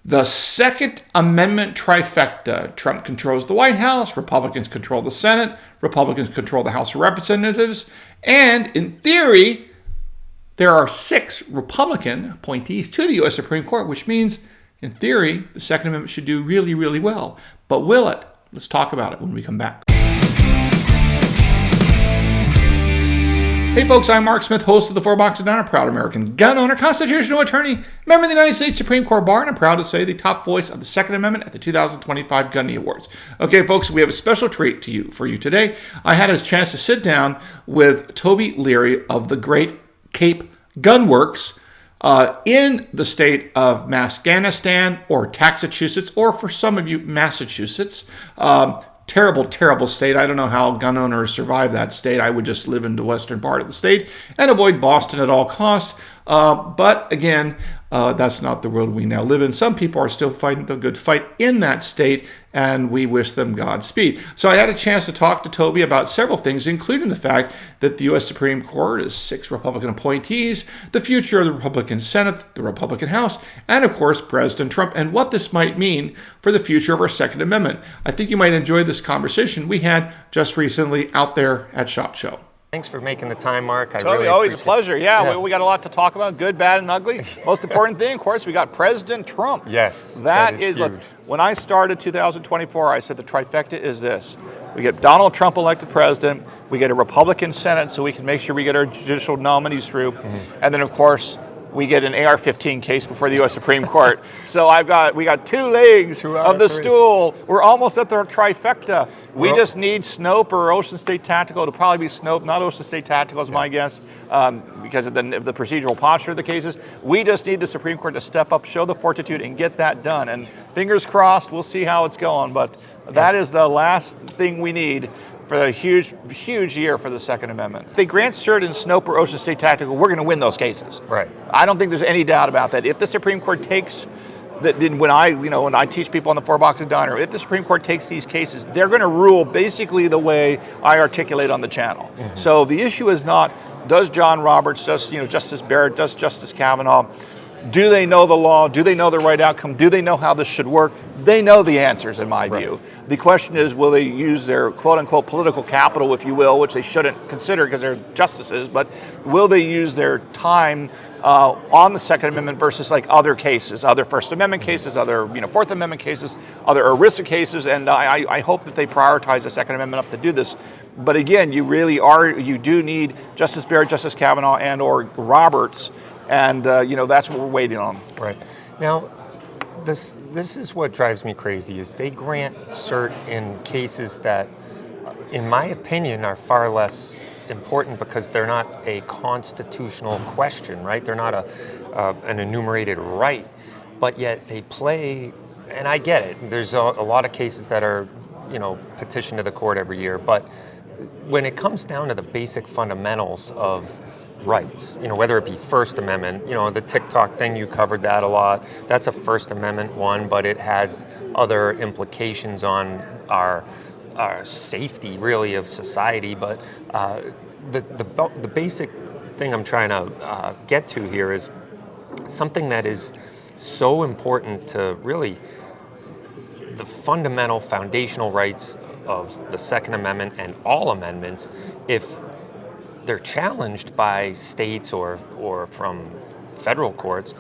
The Second Amendment trifecta. Trump controls the White House, Republicans control the Senate, Republicans control the House of Representatives, and in theory, there are 6 Republican appointees to the U.S. Supreme Court, which means, in theory, the Second Amendment should do really, really well. But will it? Let's talk about it when we come back. Hey folks, I'm Mark Smith, host of the Four Boxes Down, a proud American gun owner, constitutional attorney, member of the United States Supreme Court Bar, and I'm proud to say the top voice of the Second Amendment at the 2025 Gundies Awards. Okay folks, we have a special treat for you today. I had a chance to sit down with Toby Leary of the great Cape Gun Works in the state of Massachusetts or Taxachusetts, or for some of you, Massachusetts. Terrible, terrible state. I don't know how gun owners survive that state. I would just live in the western part of the state and avoid Boston at all costs. But again, that's not the world we now live in. Some people are still fighting the good fight in that state, and we wish them Godspeed. So I had a chance to talk to Toby about several things, including the fact that the U.S. Supreme Court is 6 Republican appointees, the future of the Republican Senate, the Republican House, and of course, President Trump, and what this might mean for the future of our Second Amendment. I think you might enjoy this conversation we had just recently out there at SHOT Show. Thanks for making the time, Mark. Totally, always a pleasure. Yeah. We got a lot to talk about, good, bad, and ugly. Most important thing, of course, we got President Trump. Yes, that is huge. Look, when I started 2024, I said the trifecta is this. We get Donald Trump elected president, we get a Republican Senate so we can make sure we get our judicial nominees through, and then, of course, we get an AR-15 case before the U.S. Supreme Court. So we got 2 legs of the stool. We're almost at the trifecta. We just need Snope or Ocean State Tactical. It'll probably be Snope, not Ocean State Tactical is my guess, because of the procedural posture of the cases. We just need the Supreme Court to step up, show the fortitude, and get that done. And fingers crossed, we'll see how it's going. But that is the last thing we need for a huge, huge year for the Second Amendment. If they grant cert in Snope or Ocean State Tactical, we're going to win those cases. Right. I don't think there's any doubt about that. If the Supreme Court takes, when I teach people on the Four Boxes Diner, if the Supreme Court takes these cases, they're going to rule basically the way I articulate on the channel. So the issue is not, does John Roberts, does Justice Barrett, does Justice Kavanaugh, do they know the law? Do they know the right outcome? Do they know how this should work? They know the answers, in my view. The question is, will they use their quote-unquote political capital, if you will, which they shouldn't consider because they're justices, but will they use their time on the Second Amendment versus like other cases, other First Amendment cases, other Fourth Amendment cases, other ERISA cases, and I hope that they prioritize the Second Amendment up to do this. But again, you do need Justice Barrett, Justice Kavanaugh, and or Roberts, and that's what we're waiting on. Right. Now, this is what drives me crazy, is they grant cert in cases that, in my opinion, are far less important because they're not a constitutional question, right? They're not an enumerated right, but yet they play, and I get it, there's a lot of cases that are, petitioned to the court every year, but when it comes down to the basic fundamentals of rights, whether it be First Amendment, the TikTok thing, you covered that a lot. That's a First Amendment one, but it has other implications on our safety, really, of society. But the basic thing I'm trying to get to here is something that is so important to really the fundamental foundational rights of the Second Amendment and all amendments. If they're challenged by states or from federal courts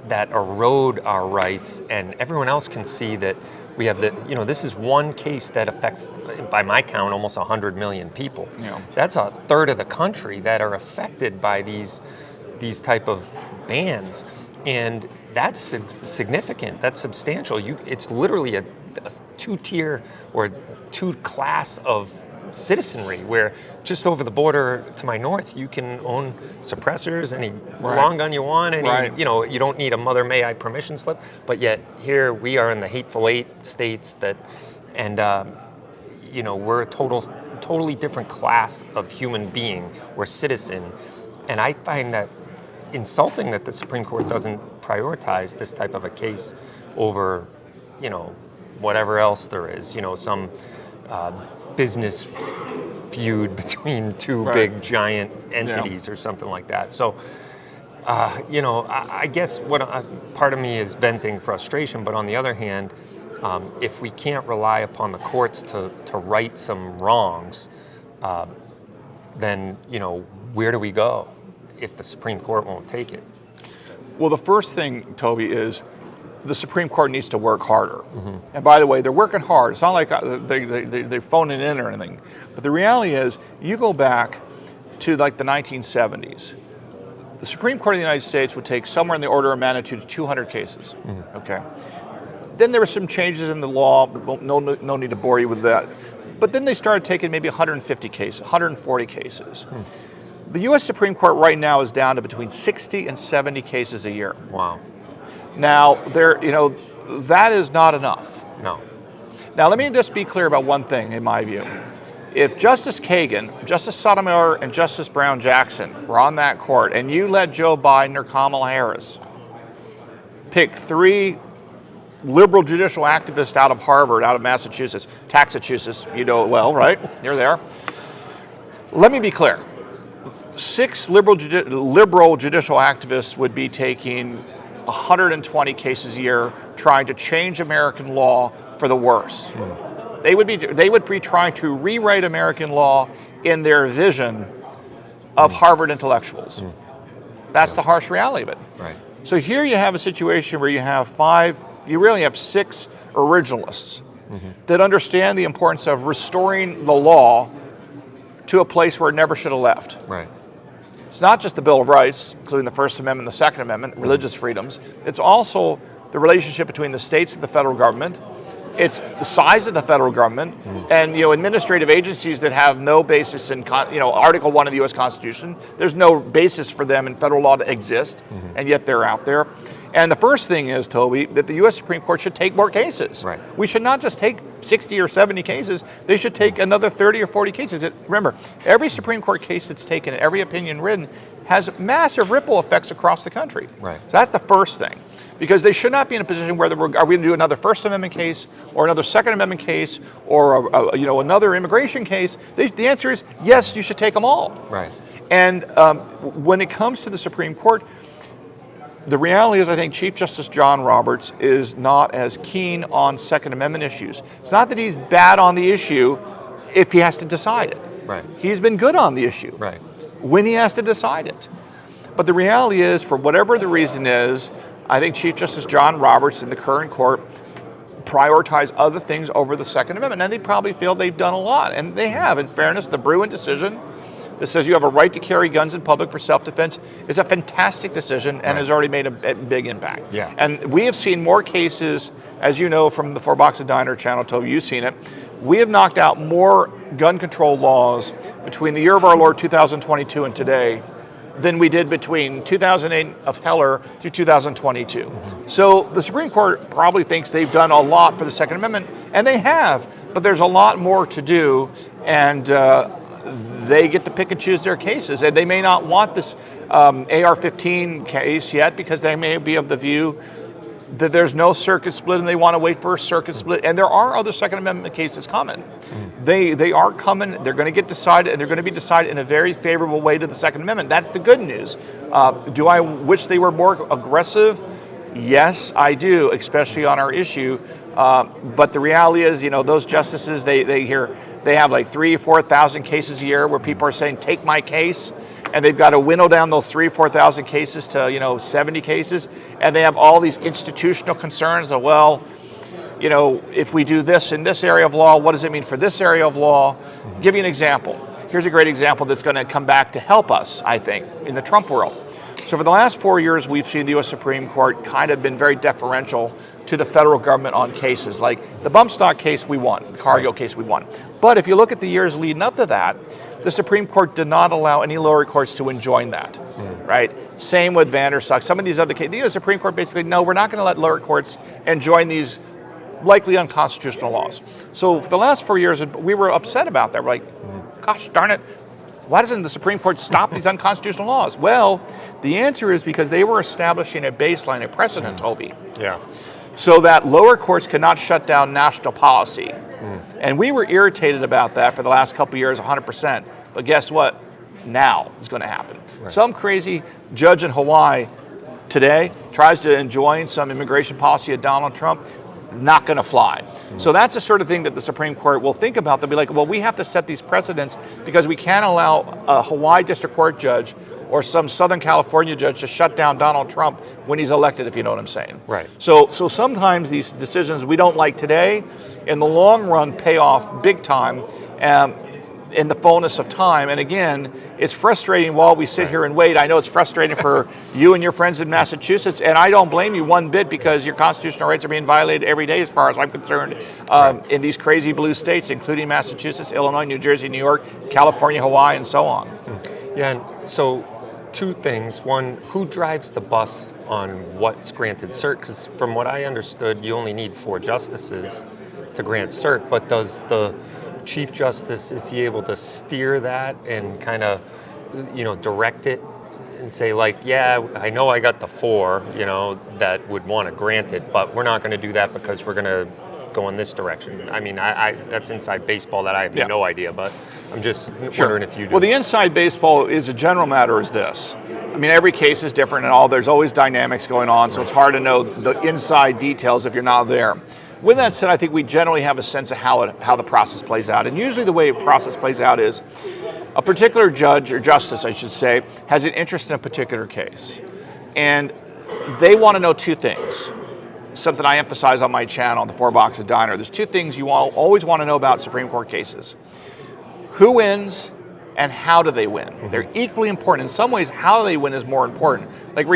that erode our rights, and everyone else can see that we have this is one case that affects, by my count, almost 100 million people. That's a third of the country that are affected by these type of bans, and that's significant. That's substantial. It's literally a 2-tier or 2-class of citizenry, where just over the border to my north, you can own suppressors, any long gun you want, you don't need a Mother May I permission slip, but yet here we are in the Hateful Eight states we're a totally different class of human being. We're citizen, and I find that insulting that the Supreme Court doesn't prioritize this type of a case over, whatever else there is, some business feud between two big giant entities or something like that. So I guess part of me is venting frustration, but on the other hand, if we can't rely upon the courts to right some wrongs, then where do we go if the Supreme Court won't take it? Well, the first thing, Toby, is the Supreme Court needs to work harder. And by the way, they're working hard. It's not like they're phoning in or anything. But the reality is, you go back to like the 1970s, the Supreme Court of the United States would take somewhere in the order of magnitude of 200 cases. Okay. Then there were some changes in the law. No need to bore you with that. But then they started taking maybe 150 cases, 140 cases. The U.S. Supreme Court right now is down to between 60 and 70 cases a year. Wow. Now, that is not enough. No. Now, let me just be clear about one thing, in my view. If Justice Kagan, Justice Sotomayor, and Justice Brown Jackson were on that court, and you let Joe Biden or Kamala Harris pick 3 liberal judicial activists out of Harvard, out of Massachusetts, Taxachusetts, you know it well, right? You're there. Let me be clear. 6 liberal judicial activists would be taking 120 cases a year trying to change American law for the worse. They would be trying to rewrite American law in their vision of Harvard intellectuals. That's the harsh reality of it. Right. So here you have a situation where you really have 6 originalists that understand the importance of restoring the law to a place where it never should have left. Right. It's not just the Bill of Rights, including the First Amendment, the Second Amendment, religious freedoms. It's also the relationship between the states and the federal government. It's the size of the federal government and administrative agencies that have no basis in Article 1 of the U.S. Constitution. There's no basis for them in federal law to exist, and yet they're out there. And the first thing is, Toby, that the U.S. Supreme Court should take more cases. Right. We should not just take 60 or 70 cases. They should take another 30 or 40 cases. Remember, every Supreme Court case that's taken, every opinion written, has massive ripple effects across the country. Right. So that's the first thing. Because they should not be in a position where are we going to do another First Amendment case or another Second Amendment case or another immigration case. The answer is yes, you should take them all. Right. And when it comes to the Supreme Court, the reality is I think Chief Justice John Roberts is not as keen on Second Amendment issues. It's not that he's bad on the issue if he has to decide it. Right. He's been good on the issue Right. when he has to decide it. But the reality is, for whatever the reason is, I think Chief Justice John Roberts in the current court prioritize other things over the Second Amendment. And they probably feel they've done a lot. And they have. In fairness, the Bruin decision that says you have a right to carry guns in public for self-defense is a fantastic decision and has already made a big impact. Yeah. And we have seen more cases, as you know from the Four Box and Diner channel, Toby, you've seen it. We have knocked out more gun control laws between the year of our Lord 2022 and today than we did between 2008 of Heller through 2022. So the Supreme Court probably thinks they've done a lot for the Second Amendment, and they have, but there's a lot more to do, and they get to pick and choose their cases, and they may not want this AR-15 case yet because they may be of the view that there's no circuit split and they want to wait for a circuit split. And there are other Second Amendment cases coming. They are coming, they're going to get decided, and they're going to be decided in a very favorable way to the Second Amendment. That's the good news. Do I wish they were more aggressive? Yes, I do, especially on our issue. But the reality is, those justices, they have like 3,000 or 4,000 cases a year where people are saying, take my case. And they've got to winnow down those 3,000 or 4,000 cases to 70 cases, and they have all these institutional concerns of if we do this in this area of law, what does it mean for this area of law? Give you an example. Here's a great example that's going to come back to help us, I think, in the Trump world. So for the last 4 years, we've seen the U.S. Supreme Court kind of been very deferential to the federal government on cases. Like the bump stock case we won, the Cargill case we won. But if you look at the years leading up to that, the Supreme Court did not allow any lower courts to enjoin that, right? Same with Vanderstock. Some of these other cases, the Supreme Court basically, no, we're not going to let lower courts enjoin these likely unconstitutional laws. So for the last 4 years, we were upset about that. We're like, gosh darn it, why doesn't the Supreme Court stop these unconstitutional laws? Well, the answer is because they were establishing a baseline, a precedent, Toby. Yeah. So that lower courts cannot shut down national policy. And we were irritated about that for the last couple of years, 100%. But guess what? Now it's going to happen. Right. Some crazy judge in Hawaii today tries to enjoin some immigration policy of Donald Trump, not going to fly. So that's the sort of thing that the Supreme Court will think about. They'll be like, well, we have to set these precedents because we can't allow a Hawaii District Court judge or some Southern California judge to shut down Donald Trump when he's elected, if you know what I'm saying. Right. So sometimes these decisions we don't like today, in the long run, pay off big time in the fullness of time. And again, it's frustrating while we sit here and wait. I know it's frustrating for you and your friends in Massachusetts, and I don't blame you one bit because your constitutional rights are being violated every day as far as I'm concerned in these crazy blue states, including Massachusetts, Illinois, New Jersey, New York, California, Hawaii, and so on. Yeah, and so two things. One, who drives the bus on what's granted cert? Because from what I understood, you only need 4 justices to grant cert, but does the Chief Justice, is he able to steer that and kind of, direct it and say like, yeah, I know I got the 4, that would want to grant it, but we're not going to do that because we're going to go in this direction? I mean, I that's inside baseball that I have no idea, but I'm just wondering if you do. Well, the inside baseball is a general matter is this. I mean, every case is different and all. There's always dynamics going on, so it's hard to know the inside details if you're not there. With that said, I think we generally have a sense of how the process plays out. And usually the way a process plays out is a particular judge or justice, I should say, has an interest in a particular case. And they want to know 2 things. Something I emphasize on my channel, the 4 Boxes Diner. There's 2 things you always want to know about Supreme Court cases. Who wins and how do they win? They're equally important. In some ways, how they win is more important. Like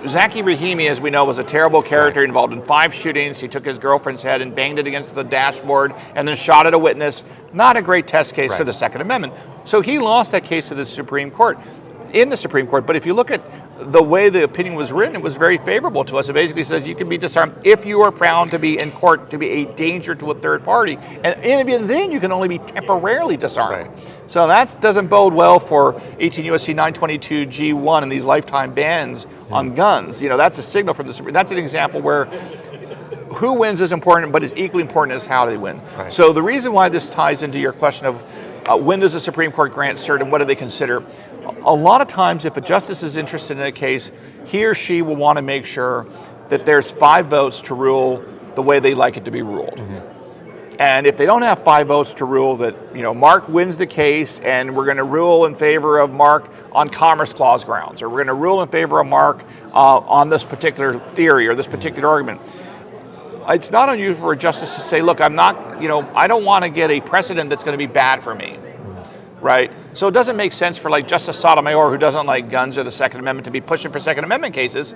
Zaki Rahimi, as we know, was a terrible character involved in 5 shootings. He took his girlfriend's head and banged it against the dashboard and then shot at a witness. Not a great test case for the Second Amendment. So he lost that case to the Supreme Court, But if you look at the way the opinion was written, it was very favorable to us. It basically says you can be disarmed if you are found to be in court to be a danger to a third party. And even then, you can only be temporarily disarmed. Right. So that doesn't bode well for 18 U.S.C. 922 G1 and these lifetime bans on guns. That's a signal from the Supreme. That's an example where who wins is important, but is equally important is how they win. Right. So the reason why this ties into your question of when does the Supreme Court grant cert and what do they consider? A lot of times, if a justice is interested in a case, he or she will want to make sure that there's 5 votes to rule the way they like it to be ruled. And if they don't have 5 votes to rule that, Mark wins the case and we're going to rule in favor of Mark on Commerce Clause grounds, or we're going to rule in favor of Mark on this particular theory or this particular argument, it's not unusual for a justice to say, look, I don't want to get a precedent that's going to be bad for me. Right? So it doesn't make sense for like Justice Sotomayor, who doesn't like guns or the Second Amendment, to be pushing for Second Amendment cases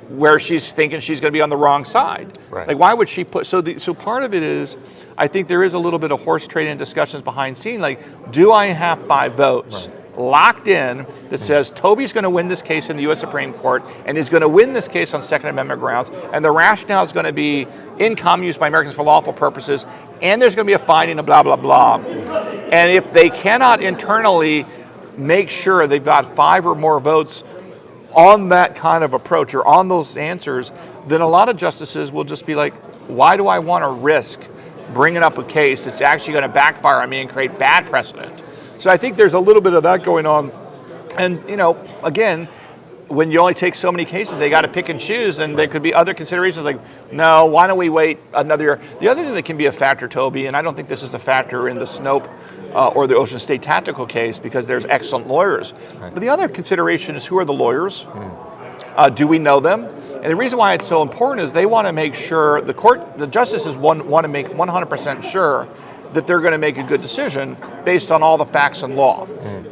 where she's thinking she's going to be on the wrong side. Right. Like, why would she put, so part of it is, I think there is a little bit of horse trading discussions behind scene, like, do I have 5 votes locked in that says Toby's going to win this case in the U.S. Supreme Court and is going to win this case on Second Amendment grounds, and the rationale is going to be in common use by Americans for lawful purposes, and there's going to be a finding of blah, blah, blah. And if they cannot internally make sure they've got 5 or more votes on that kind of approach or on those answers, then a lot of justices will just be like, why do I want to risk bringing up a case that's actually going to backfire on me and create bad precedent? So I think there's a little bit of that going on. And, again, when you only take so many cases, they got to pick and choose, and there could be other considerations like, no, why don't we wait another year? The other thing that can be a factor, Toby, and I don't think this is a factor in the Snope or the Ocean State tactical case because there's excellent lawyers. Right. But the other consideration is, who are the lawyers? Do we know them? And the reason why it's so important is they want to make sure, the justices want to make 100% sure that they're going to make a good decision based on all the facts and law.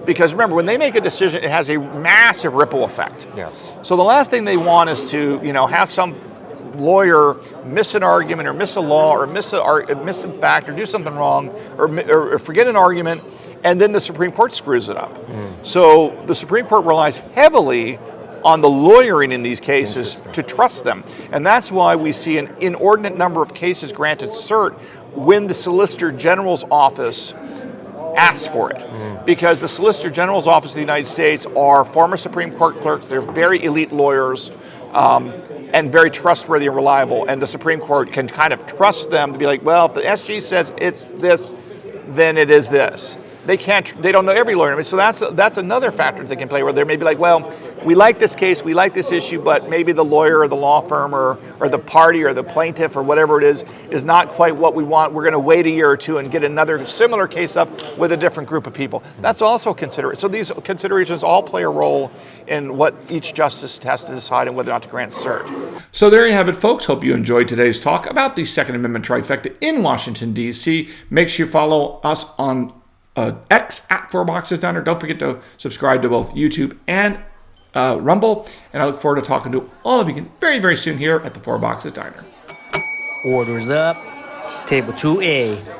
Because remember, when they make a decision, it has a massive ripple effect. Yes. So the last thing they want is to, have some lawyer miss an argument or miss a law or miss a fact or do something wrong or forget an argument, and then the Supreme Court screws it up. So the Supreme Court relies heavily on the lawyering in these cases to trust them. And that's why we see an inordinate number of cases granted cert when the Solicitor General's office asks for it. Because the Solicitor General's office of the United States are former Supreme Court clerks, they're very elite lawyers, and very trustworthy and reliable. And the Supreme Court can kind of trust them to be like, well, if the SG says it's this, then it is this. they don't know every lawyer. So that's another factor they can play where they may be like, well, we like this case, we like this issue, but maybe the lawyer or the law firm or the party or the plaintiff or whatever it is not quite what we want. We're going to wait a year or two and get another similar case up with a different group of people. That's also considered. So these considerations all play a role in what each justice has to decide on whether or not to grant cert. So there you have it, folks. Hope you enjoyed today's talk about the Second Amendment trifecta in Washington, D.C. Make sure you follow us on X at Four Boxes Diner. Don't forget to subscribe to both YouTube and Rumble. And I look forward to talking to all of you again very, very soon here at the Four Boxes Diner. Orders up. Table 2A.